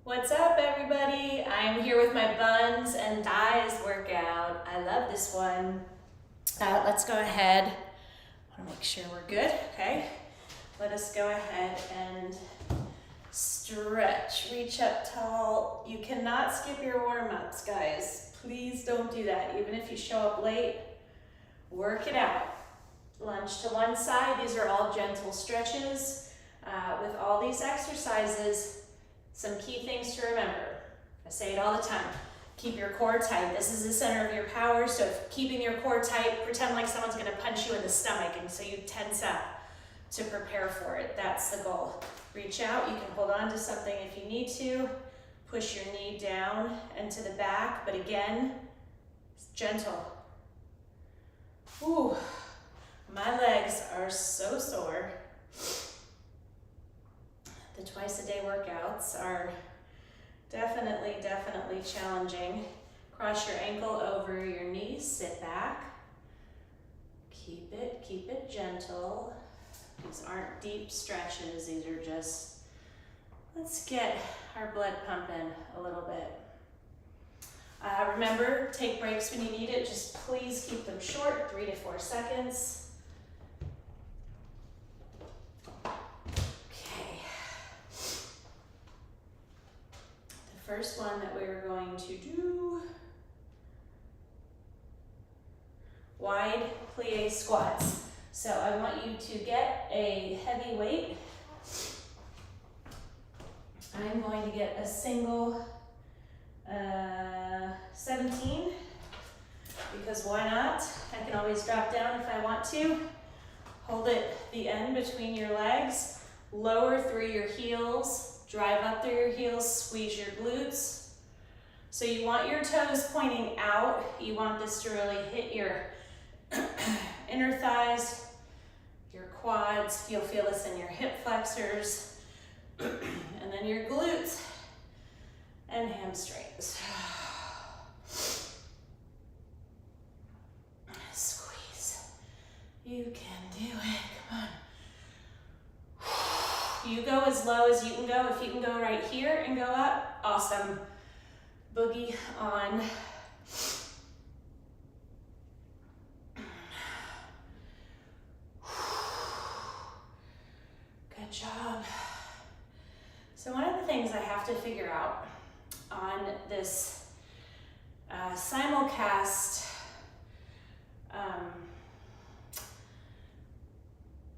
What's up, everybody? I'm here with my buns and thighs workout. I love this one. Let's go ahead. I want to make sure we're good, okay? Let us go ahead and stretch. Reach up tall. You cannot skip your warm-ups, guys. Please don't do that. Even if you show up late, work it out. Lunge to one side. These are all gentle stretches. With all these exercises, some key things to remember. I say it all the time. Keep your core tight. This is the center of your power, so if keeping your core tight, pretend like someone's gonna punch you in the stomach, and so you tense up to prepare for it. That's the goal. Reach out. You can hold on to something if you need to. Push your knee down and to the back, but again, it's gentle. Ooh, my legs are so sore. The twice-a-day workouts are definitely challenging. Cross your ankle over your knees, sit back. Keep it gentle. These aren't deep stretches, these are just, let's get our blood pumping a little bit. Remember, take breaks when you need it, just please keep them short, 3 to 4 seconds. First one that we're going to do, wide plie squats. So I want you to get a heavy weight. I'm going to get a single 17, because why not? I can always drop down if I want to. Hold it the end between your legs, lower through your heels, drive up through your heels, squeeze your glutes. So you want your toes pointing out. You want this to really hit your inner thighs, your quads. You'll feel this in your hip flexors, and then your glutes and hamstrings. Squeeze. You can do it, come on. You go as low as you can go. If you can go right here and go up, awesome. Boogie on. Good job. So one of the things I have to figure out on this simulcast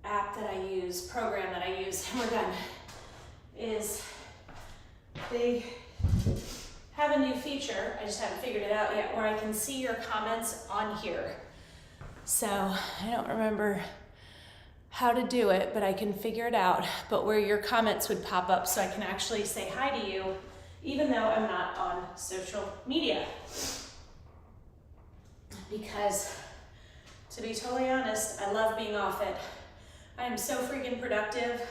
app that I use, program that I use, and we're done, is they have a new feature, I just haven't figured it out yet, where I can see your comments on here. So I don't remember how to do it, but I can figure it out, but where your comments would pop up so I can actually say hi to you, even though I'm not on social media. Because, to be totally honest, I love being off it. I am so freaking productive,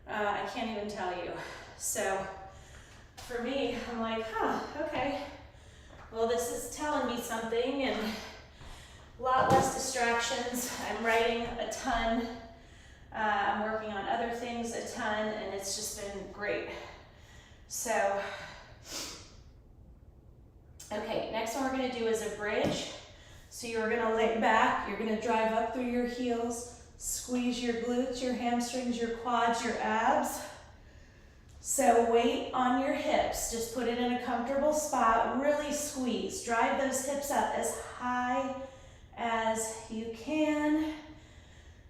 I can't even tell you. So for me, I'm like, okay, well, this is telling me something, and a lot less distractions. I'm writing a ton, I'm working on other things a ton, and it's just been great. So, okay, next one we're gonna do is a bridge. So you're gonna lay back, you're gonna drive up through your heels, squeeze your glutes, your hamstrings, your quads, your abs. So weight on your hips, just put it in a comfortable spot, really squeeze. Drive those hips up as high as you can.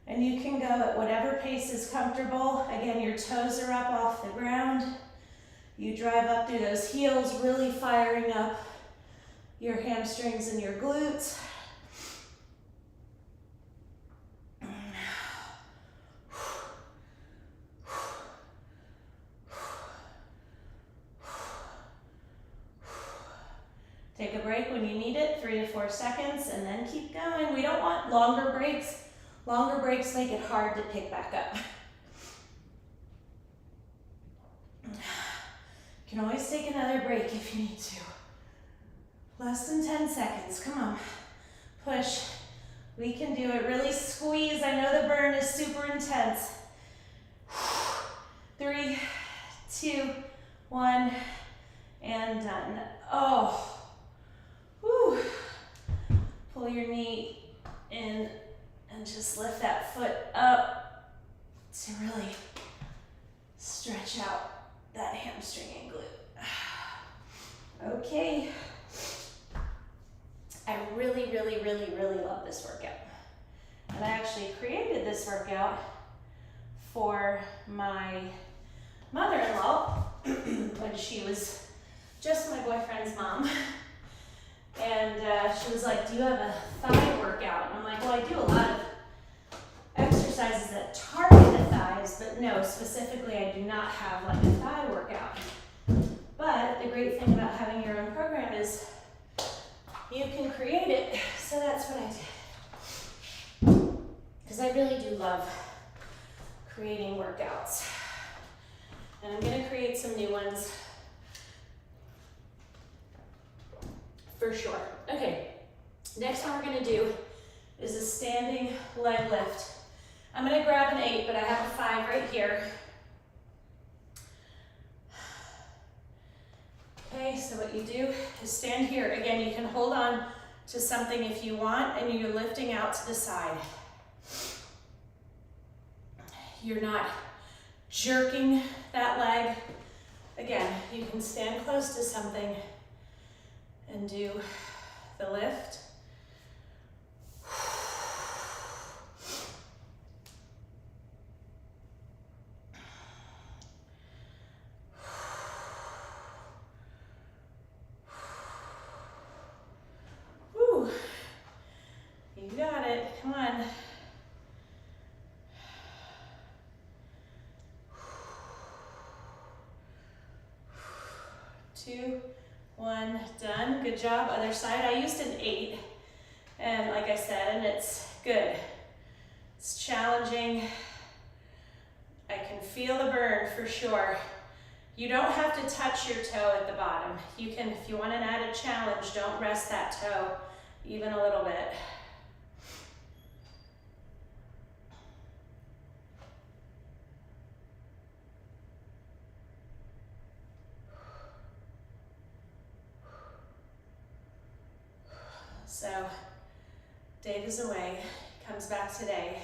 And you can go at whatever pace is comfortable. Again, your toes are up off the ground. You drive up through those heels, really firing up your hamstrings and your glutes. Take a break when you need it, 3 to 4 seconds, and then keep going. We don't want longer breaks. Longer breaks make it hard to pick back up. You can always take another break if you need to. Less than 10 seconds, come on. Push, we can do it. Really squeeze, I know the burn is super intense. 3, 2, 1, and done. Oh, whew. Pull your knee in and just lift that foot up to really stretch out that hamstring and glute. Okay. I really, really, really, really love this workout. And I actually created this workout for my mother-in-law when she was just my boyfriend's mom. And she was like, do you have a thigh workout? And I'm like, well, I do a lot of exercises that target the thighs, but no, specifically I do not have like a thigh workout. But the great thing about having your own program is you can create it, so that's what I did. Because I really do love creating workouts. And I'm gonna create some new ones for sure. Okay, next one we're gonna do is a standing leg lift. I'm gonna grab an 8, but I have a 5 right here. Okay, so what you do is stand here. Again, you can hold on to something if you want, and you're lifting out to the side. You're not jerking that leg. Again, you can stand close to something and do the lift. Whew. You got it, come on. 2, 1, done. Good job. Other side. I used an 8, and like I said, and it's good. It's challenging. I can feel the burn for sure. You don't have to touch your toe at the bottom. You can, if you want an added challenge, don't rest that toe even a little bit. So Dave is away, comes back today.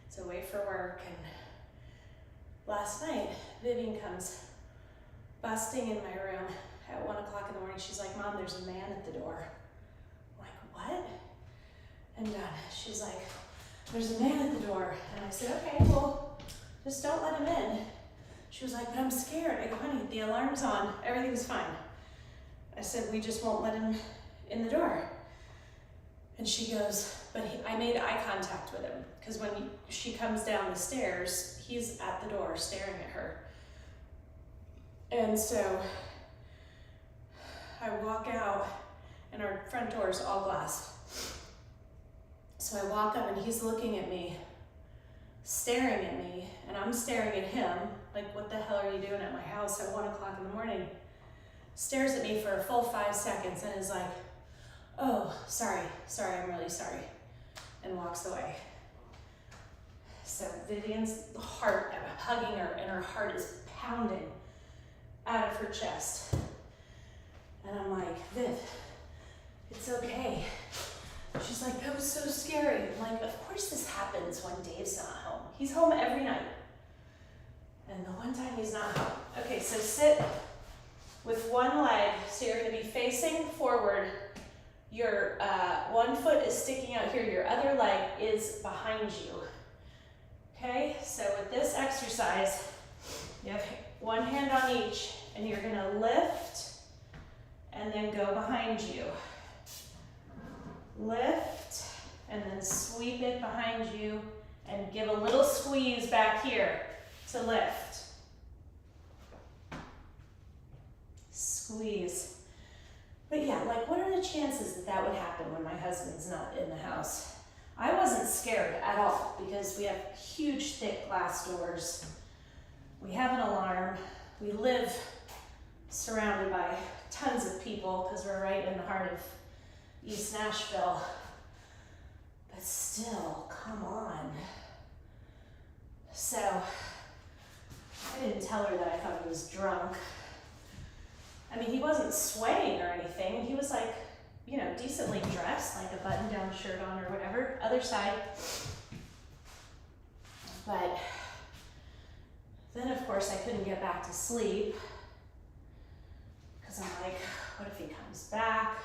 He's away for work, and last night Vivian comes busting in my room at 1 o'clock in the morning. She's like, Mom, there's a man at the door. I'm like, what? And she's like, there's a man at the door. And I said, okay, well, just don't let him in. She was like, but I'm scared. I go, honey, the alarm's on, everything's fine. I said, we just won't let him in the door. And she goes, but I made eye contact with him, because when she comes down the stairs, he's at the door staring at her. And so I walk out, and our front door is all glass. So I walk up, and he's looking at me, staring at me, and I'm staring at him, like, what the hell are you doing at my house at 1 o'clock in the morning? Stares at me for a full 5 seconds and is like, oh, sorry, I'm really sorry, and walks away. So Vivian's heart, I'm hugging her, and her heart is pounding out of her chest. And I'm like, Viv, it's okay. She's like, that was so scary. I'm like, of course this happens when Dave's not home. He's home every night. And the one time he's not home. Okay, so sit with one leg, so you're gonna be facing forward. Your one foot is sticking out here, your other leg is behind you. Okay, so with this exercise, you have one hand on each, and you're gonna lift and then go behind you. Lift and then sweep it behind you and give a little squeeze back here to lift. Squeeze. But yeah, like, what are the chances that that would happen when my husband's not in the house? I wasn't scared at all, because we have huge, thick glass doors. We have an alarm. We live surrounded by tons of people, because we're right in the heart of East Nashville. But still, come on. So I didn't tell her that I thought he was drunk. I mean, he wasn't swaying or anything. He was like, you know, decently dressed, like a button-down shirt on or whatever. Other side. But then, of course, I couldn't get back to sleep because I'm like, what if he comes back?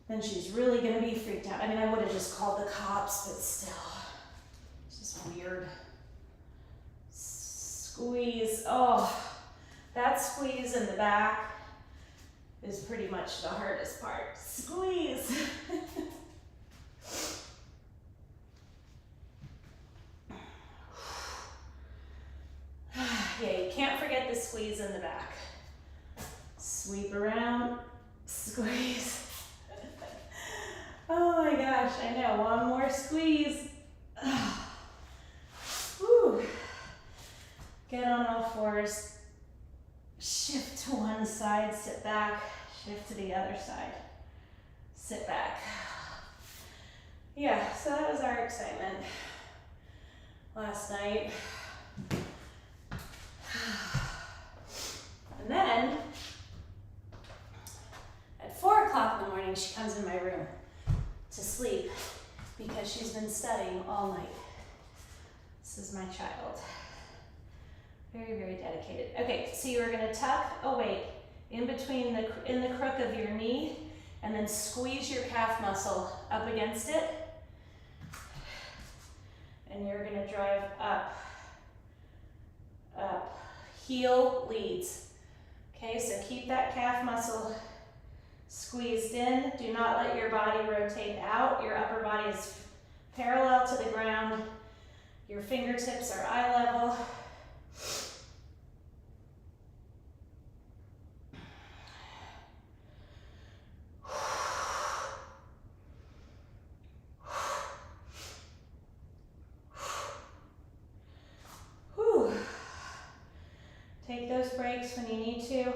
Then she's really going to be freaked out. I mean, I would have just called the cops, but still, it's just weird. Squeeze. Oh, that squeeze in the back is pretty much the hardest part. Squeeze. Yeah, you can't forget the squeeze in the back. Sweep around, squeeze. Oh my gosh, I know, one more squeeze. Whew. Get on all fours. Shift to one side, sit back. Shift to the other side, sit back. Yeah, so that was our excitement last night. And then, at 4 o'clock in the morning, she comes in my room to sleep because she's been studying all night. This is my child. Very, very dedicated. Okay, so you are gonna tuck a weight in between in the crook of your knee and then squeeze your calf muscle up against it. And you're gonna drive up, up. Heel leads. Okay, so keep that calf muscle squeezed in. Do not let your body rotate out. Your upper body is parallel to the ground. Your fingertips are eye level. Whew. Take those breaks when you need to.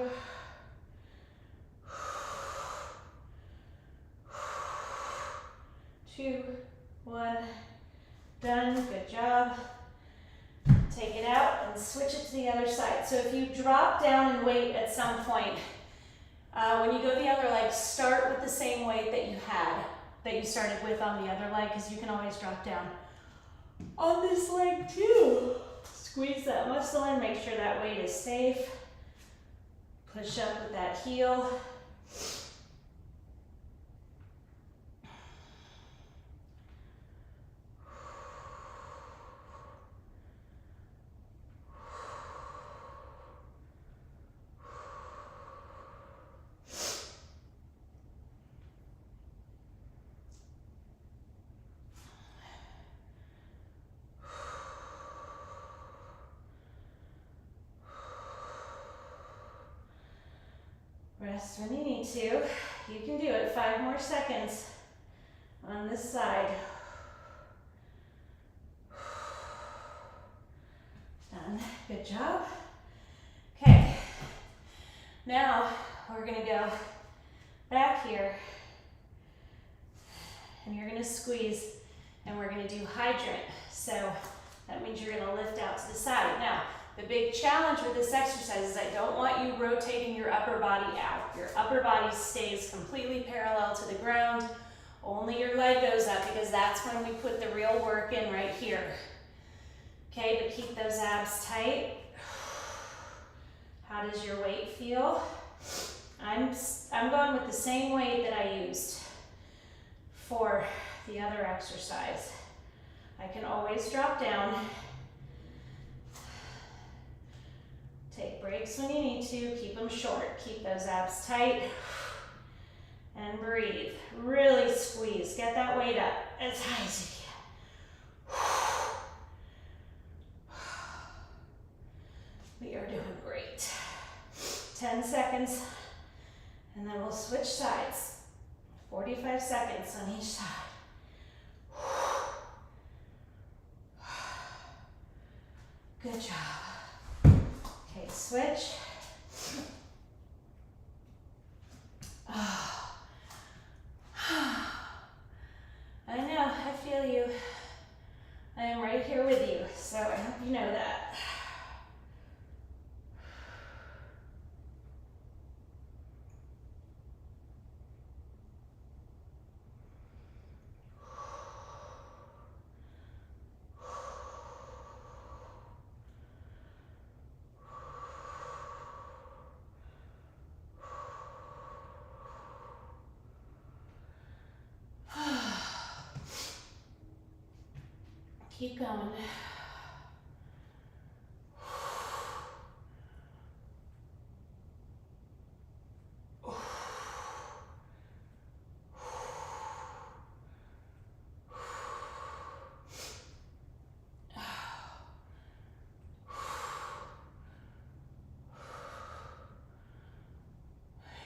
2, 1, done, good job. Take it out and switch it to the other side. So if you drop down in weight at some point, when you go the other leg, start with the same weight that you started with on the other leg, because you can always drop down on this leg too. Squeeze that muscle in, make sure that weight is safe. Push up with that heel. Rest when you need to. You can do it. 5 more seconds on this side. Done. Good job. Okay. Now we're going to go back here and you're going to squeeze and we're going to do hydrant. So that means you're going to lift out to the side. Now, the big challenge with this exercise is I don't want you rotating your upper body out. Your upper body stays completely parallel to the ground. Only your leg goes up because that's when we put the real work in right here. Okay, but keep those abs tight. How does your weight feel? I'm going with the same weight that I used for the other exercise. I can always drop down. Take breaks when you need to, keep them short, keep those abs tight, and breathe. Really squeeze, get that weight up as high as you can. We are doing great. 10 seconds, and then we'll switch sides. 45 seconds on each side. Good job. Okay, switch. Oh. I know, I feel you. I am right here with you, so I hope you know that. Keep going.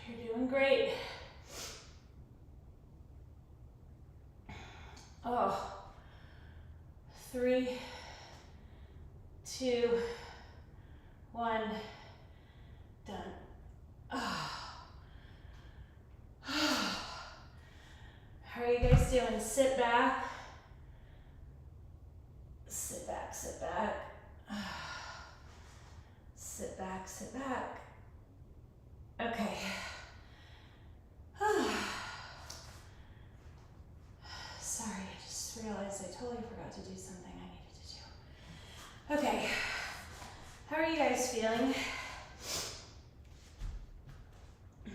You're doing great. Oh, 3, 2, 1, done. How are you guys doing? Sit back. Sit back, sit back. Sit back, sit back. Okay. Sorry, I just realized I totally forgot to do something I needed to do. Okay. How are you guys feeling?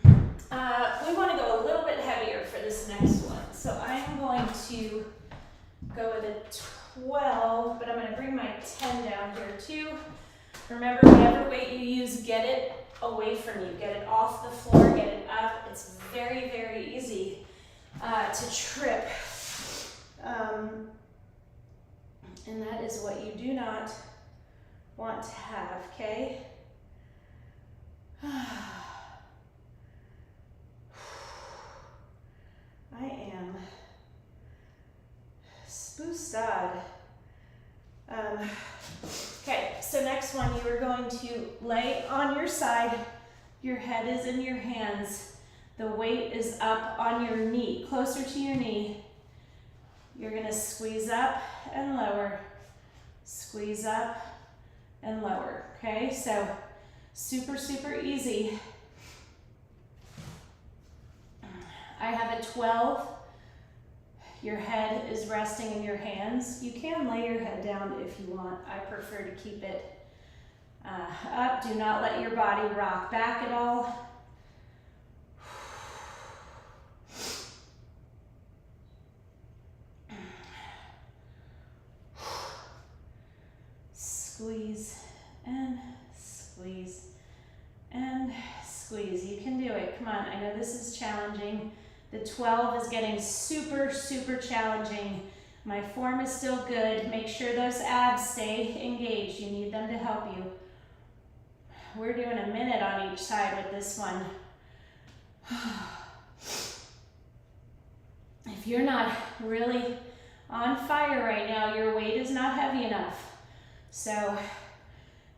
We want to go a little bit heavier for this next one. So I'm going to go with a 12, but I'm going to bring my 10 down here too. Remember, whatever weight you use, get it away from you. Get it off the floor, get it up. It's very, very easy to trip. And that is what you do not want to have, okay? I am spoostad. Okay, so next one, you are going to lay on your side. Your head is in your hands. The weight is up on your knee, closer to your knee. You're gonna squeeze up and lower, squeeze up and lower, okay? So super, super easy. I have a 12. Your head is resting in your hands. You can lay your head down if you want. I prefer to keep it up. Do not let your body rock back at all. Squeeze and squeeze and squeeze. You can do it. Come on, I know this is challenging. The 12 is getting super, super challenging. My form is still good. Make sure those abs stay engaged. You need them to help you. We're doing a minute on each side with this one. If you're not really on fire right now, your weight is not heavy enough. So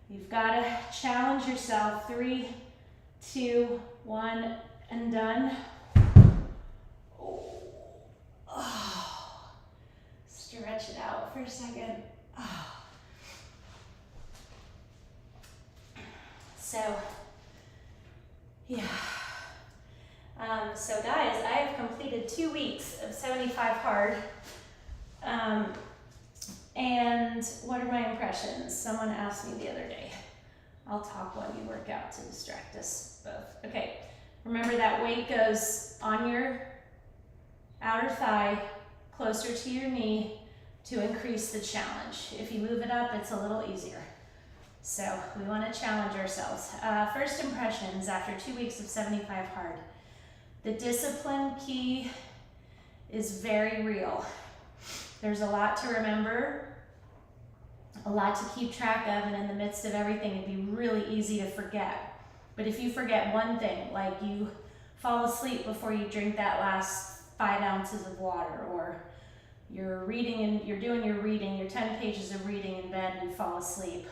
you've got to challenge yourself. 3, 2, 1, and done. Oh. Stretch it out for a second. Oh. So, yeah. So guys, I have completed 2 weeks of 75 hard. And what are my impressions? Someone asked me the other day. I'll talk while you work out to distract us both. Okay, remember that weight goes on your outer thigh, closer to your knee to increase the challenge. If you move it up, it's a little easier. So we want to challenge ourselves. First impressions after 2 weeks of 75 hard. The discipline key is very real. There's a lot to remember, a lot to keep track of, and in the midst of everything, it'd be really easy to forget. But if you forget one thing, like you fall asleep before you drink that last 5 ounces of water, or you're reading and you're doing your reading, your 10 pages of reading in bed and you fall asleep,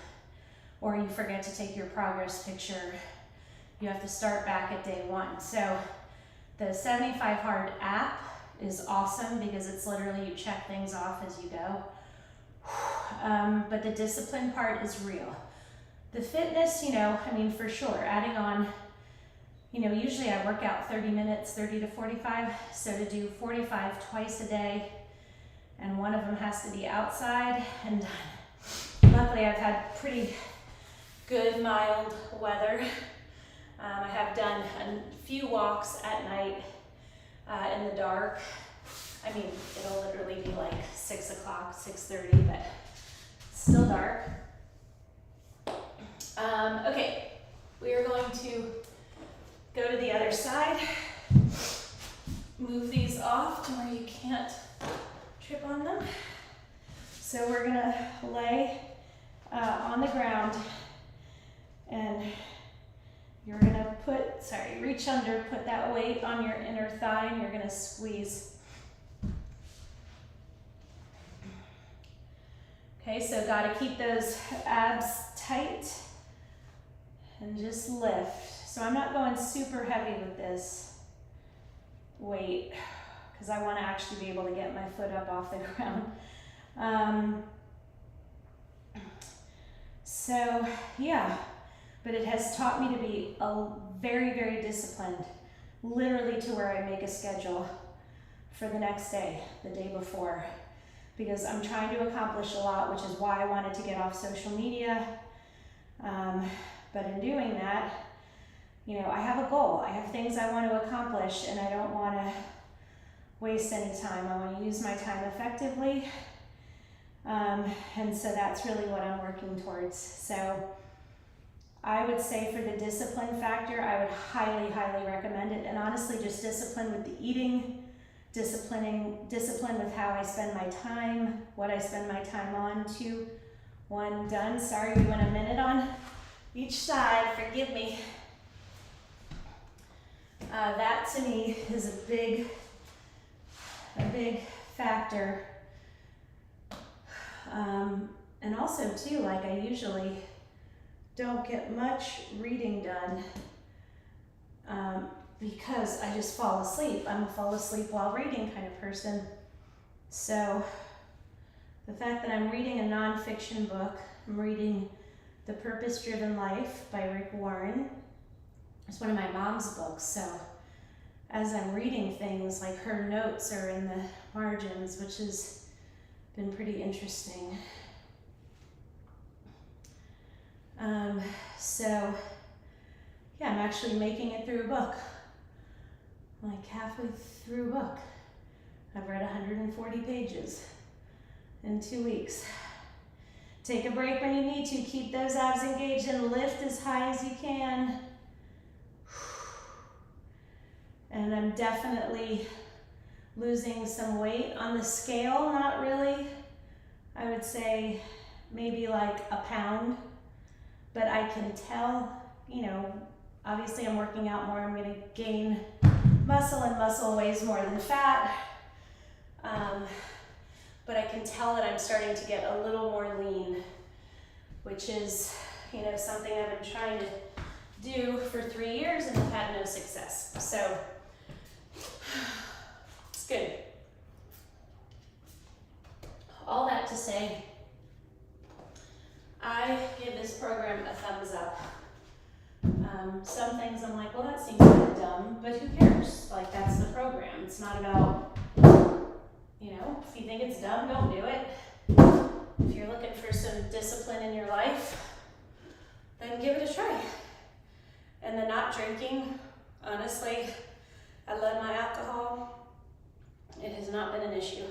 or you forget to take your progress picture, you have to start back at day 1. So the 75 Hard app is awesome because it's literally you check things off as you go. But the discipline part is real. The fitness, I mean, for sure, adding on, usually I work out 30 minutes, 30 to 45. So to do 45 twice a day, and one of them has to be outside and done. Luckily, I've had pretty good, mild weather. I have done a few walks at night in the dark. I mean, it'll literally be like 6 o'clock, 6:30, but Still dark. Okay, we are going to go to the other side. Move these off to where you can't trip on them. So we're gonna lay on the ground, and you're gonna reach under, put that weight on your inner thigh, and you're gonna squeeze. Okay, so gotta keep those abs tight and just lift. So I'm not going super heavy with this weight because I want to actually be able to get my foot up off the ground. So yeah, but it has taught me to be very, very disciplined, literally to where I make a schedule for the next day, the day before, because I'm trying to accomplish a lot, which is why I wanted to get off social media. But in doing that, you know, I have a goal. I have things I want to accomplish, and I don't want to waste any time. I want to use my time effectively. And so that's really what I'm working towards. So I would say for the discipline factor, I would highly, highly recommend it. And honestly, just discipline with the eating, discipline with how I spend my time, what I spend my time on. 2, 1, done. Sorry, we went a minute on each side, forgive me. That to me is a big factor. And also too, like I usually don't get much reading done because I just fall asleep. I'm a fall asleep while reading kind of person. So the fact that I'm reading a nonfiction book, I'm reading The Purpose-Driven Life by Rick Warren. It's one of my mom's books, so as I'm reading things, like her notes are in the margins, which has been pretty interesting. So yeah, I'm actually making it through a book. I'm like halfway through a book. I've read 140 pages in 2 weeks. Take a break when you need to. Keep those abs engaged and lift as high as you can. And I'm definitely losing some weight on the scale, not really. I would say maybe like a pound, but I can tell, you know, obviously I'm working out more, I'm gonna gain muscle, and muscle weighs more than fat. But I can tell that I'm starting to get a little more lean, which is, you know, something I've been trying to do for 3 years and have had no success. So it's good. All that to say, I give this program a thumbs up. Some things I'm like, well, that seems kind of dumb, but who cares? Like, that's the program. It's not about, you know, if you think it's dumb, don't do it. If you're looking for some discipline in your life, then give it a try. And the not drinking, honestly, I love my alcohol. It has not been an issue.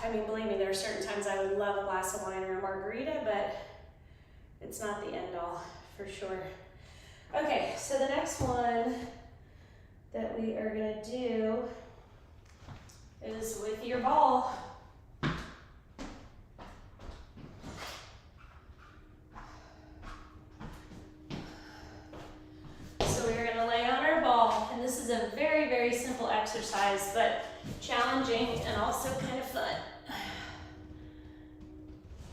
I mean, believe me, there are certain times I would love a glass of wine or a margarita, but it's not the end all, for sure. Okay, so the next one that we are gonna do is with your ball. So we're gonna lay on our ball, and this is a very, very simple exercise, but challenging and also kind of fun.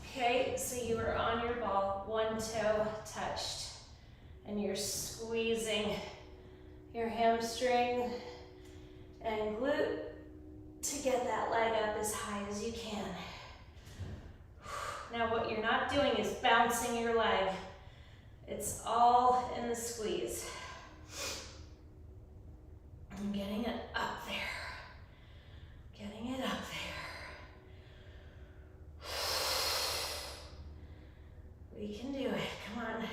Okay, so you are on your ball, one toe touched, and you're squeezing your hamstring and glute to get that leg up as high as you can. Now what you're not doing is bouncing your leg. It's all in the squeeze. I'm getting it up there. Getting it up there. We can do it, come on.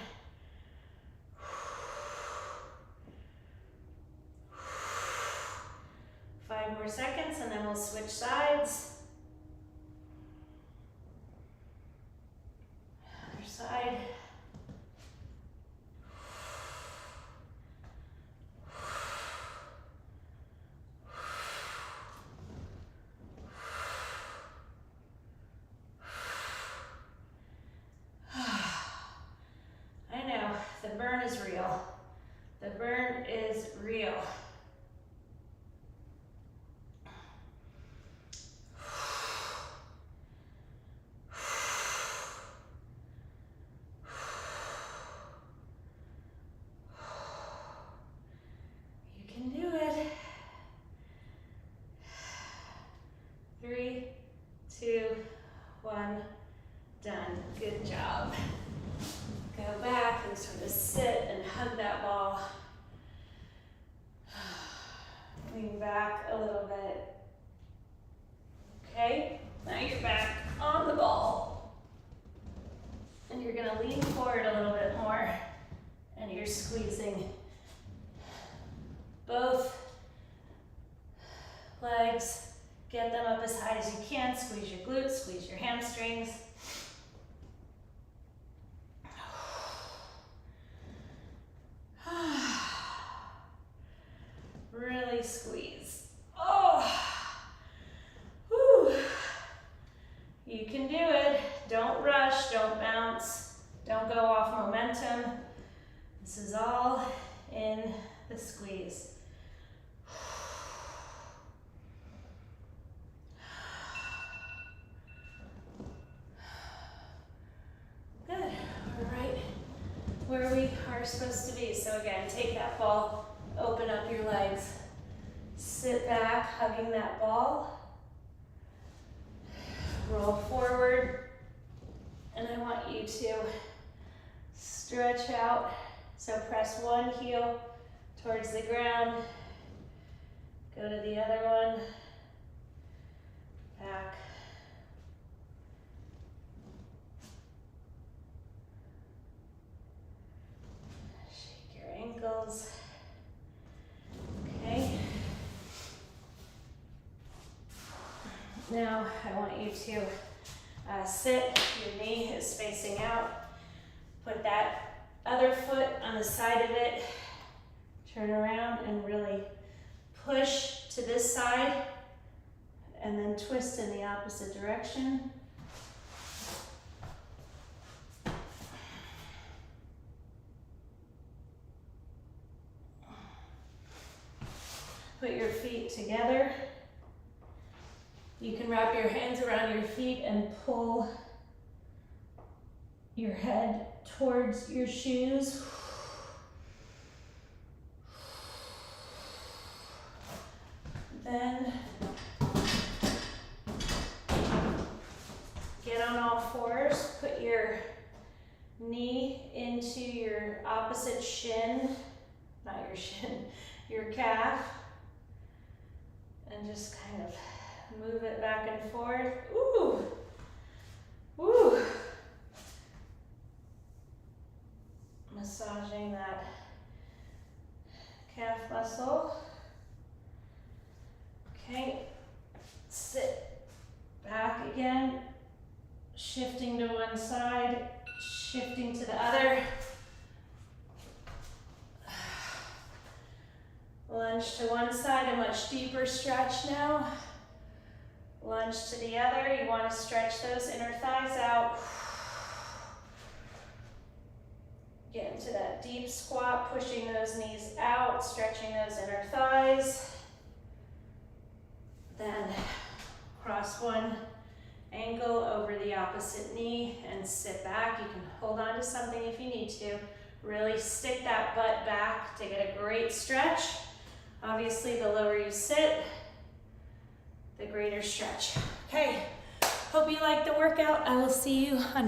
5 more seconds and then we'll switch sides. side. I know, the burn is real. The burn is real. You can do it. 3, 2, 1, done. Good job. Go back and sort of sit and hug that ball. Lean back a little bit. Okay, now you're back on the ball. And you're gonna lean forward a little bit more. And you're squeezing both legs. Get them up as high as you can. Squeeze your glutes, squeeze your hamstrings. Really squeeze. Oh, whew. You can do it. Don't rush, don't bounce, don't go off momentum. This is all in the squeeze. Good, we're right where we are supposed to be. So again, take that ball, open up your legs, sit back, hugging that ball, roll forward, and I want you to stretch out. So press one heel towards the ground, go to the other one, back. Shake your ankles. Okay. Now I want you to sit, your knee is facing out. Put that other foot on the side of it. Turn around and really push to this side and then twist in the opposite direction. Put your feet together. You can wrap your hands around your feet and pull your head towards your shoes. Then get on all fours. Put your knee into your opposite shin, not your shin, your calf. And just kind of move it back and forth. Ooh, ooh. Massaging that calf muscle. Okay, sit back again, shifting to one side, shifting to the other. Lunge to one side, a much deeper stretch now. Lunge to the other. You want to stretch those inner thighs out. Get into that deep squat, pushing those knees out, stretching those inner thighs. Then cross one ankle over the opposite knee and sit back. You can hold on to something if you need to. Really stick that butt back to get a great stretch. Obviously, the lower you sit, the greater stretch. Okay, hope you liked the workout. I will see you on